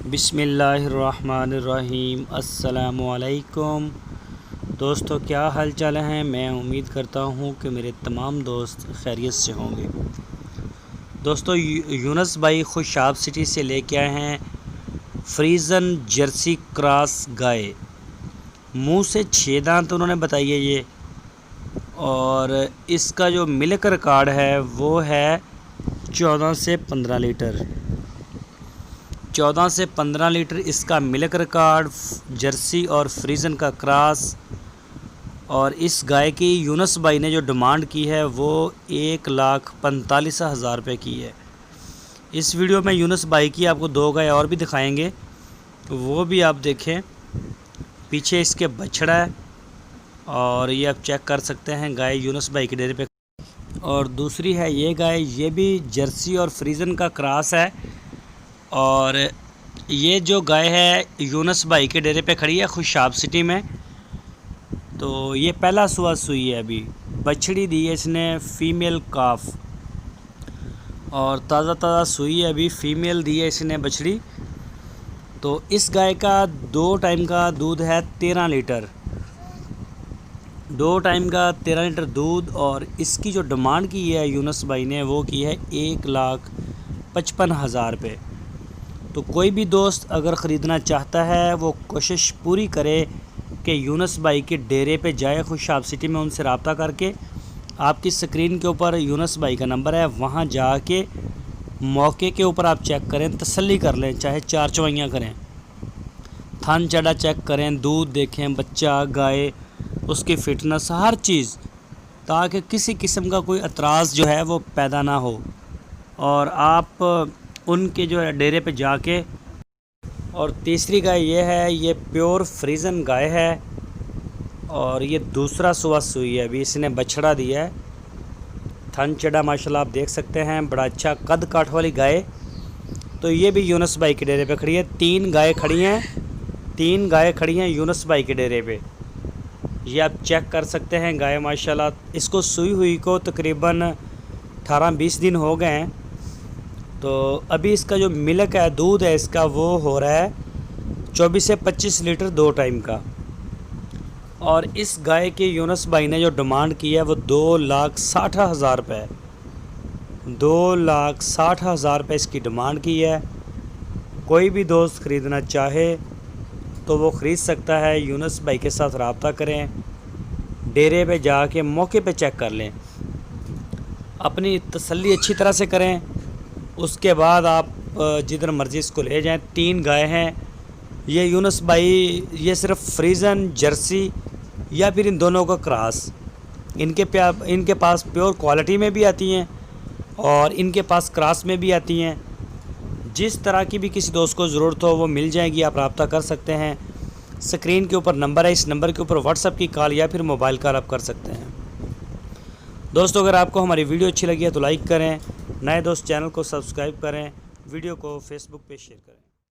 बिस्मिल्लाहिर्रहमानिर्रहीम। अस्सलामुअलैकुम दोस्तों, क्या हाल चाल हैं। मैं उम्मीद करता हूँ कि मेरे तमाम दोस्त खैरियत से होंगे। दोस्तों, यूनुस भाई खुशाब सिटी से लेके आए हैं फ्रीजन जर्सी क्रॉस गाय। मुंह से 6 दांत उन्होंने बताई है ये, और इसका जो मिल्क रिकॉर्ड है वो है 14 से 15 लीटर। 14 से 15 लीटर इसका मिल्क रिकॉर्ड, जर्सी और फ्रीजन का क्रॉस। और इस गाय की यूनुस भाई ने जो डिमांड की है वो 1,45,000 रुपये की है। इस वीडियो में यूनुस भाई की आपको 2 गाय और भी दिखाएंगे, वो भी आप देखें। पीछे इसके बछड़ा है और ये आप चेक कर सकते हैं, गाय यूनुस भाई के डेरे पे। और दूसरी है ये गाय, ये भी जर्सी और फ्रीजन का क्रॉस है। और ये जो गाय है यूनुस भाई के डेरे पे खड़ी है खुशाब सिटी में। तो ये पहला सुबह सुई है, अभी बछड़ी दी है इसने फ़ीमेल काफ, और ताज़ा ताज़ा सुई है, अभी फ़ीमेल दी है इसने बछड़ी। तो इस गाय का 2 टाइम का दूध है 13 लीटर, 2 टाइम का 13 लीटर दूध। और इसकी जो डिमांड की है यूनुस भाई ने वो की है 1,55,000 रुपये। तो कोई भी दोस्त अगर ख़रीदना चाहता है वो कोशिश पूरी करे कि यूनुस भाई के डेरे पे जाए खुशाब सिटी में, उनसे रब्ता करके। आपकी स्क्रीन के ऊपर यूनुस भाई का नंबर है, वहाँ जाके मौके के ऊपर आप चेक करें, तसल्ली कर लें, चाहे 4 चवाइयाँ करें, थान चढ़ा चेक करें, दूध देखें, बच्चा, गाय, उसकी फ़िटनेस, हर चीज़, ताकि किसी किस्म का कोई एतराज़ जो है वो पैदा ना हो। और आप उनके जो है डेरे पे जाके। और तीसरी गाय ये है, ये प्योर फ्रीजन गाय है, और ये दूसरा सुबह सुई है, अभी इसने बछड़ा दिया है। थन चढ़ा माशाल्लाह आप देख सकते हैं, बड़ा अच्छा कद काठ वाली गाय। तो ये भी यूनुस भाई के डेरे पे खड़ी है। 3 गाय खड़ी हैं, 3 गाय खड़ी हैं यूनुस भाई के डेरे पे। ये आप चेक कर सकते हैं गाय माशाल्लाह। इसको सुई हुई को तकरीबन 18-20 दिन हो गए हैं। तो अभी इसका जो मिल्क है, दूध है इसका, वो हो रहा है 24 से 25 लीटर 2 टाइम का। और इस गाय के यूनुस भाई ने जो डिमांड की है वो 2,60,000 रुपये, 2,60,000 रुपये इसकी डिमांड की है। कोई भी दोस्त ख़रीदना चाहे तो वो ख़रीद सकता है। यूनुस भाई के साथ रब्ता करें, डेरे पे जाके मौके पे चेक कर लें, अपनी तसल्ली अच्छी तरह से करें। उसके बाद आप जिधर मर्ज़ी इसको ले जाएं। 3 गाय हैं ये यूनुस भाई, ये सिर्फ फ्रीजन, जर्सी या फिर इन दोनों का क्रॉस। इनके पास प्योर क्वालिटी में भी आती हैं और इनके पास क्रॉस में भी आती हैं। जिस तरह की भी किसी दोस्त को ज़रूरत हो वो मिल जाएगी, आप रब्ता कर सकते हैं। स्क्रीन के ऊपर नंबर है, इस नंबर के ऊपर व्हाट्सएप की कॉल या फिर मोबाइल कॉल आप कर सकते हैं। दोस्तों, अगर आपको हमारी वीडियो अच्छी लगी है तो लाइक करें, नए दोस्त चैनल को सब्सक्राइब करें, वीडियो को फेसबुक पे शेयर करें।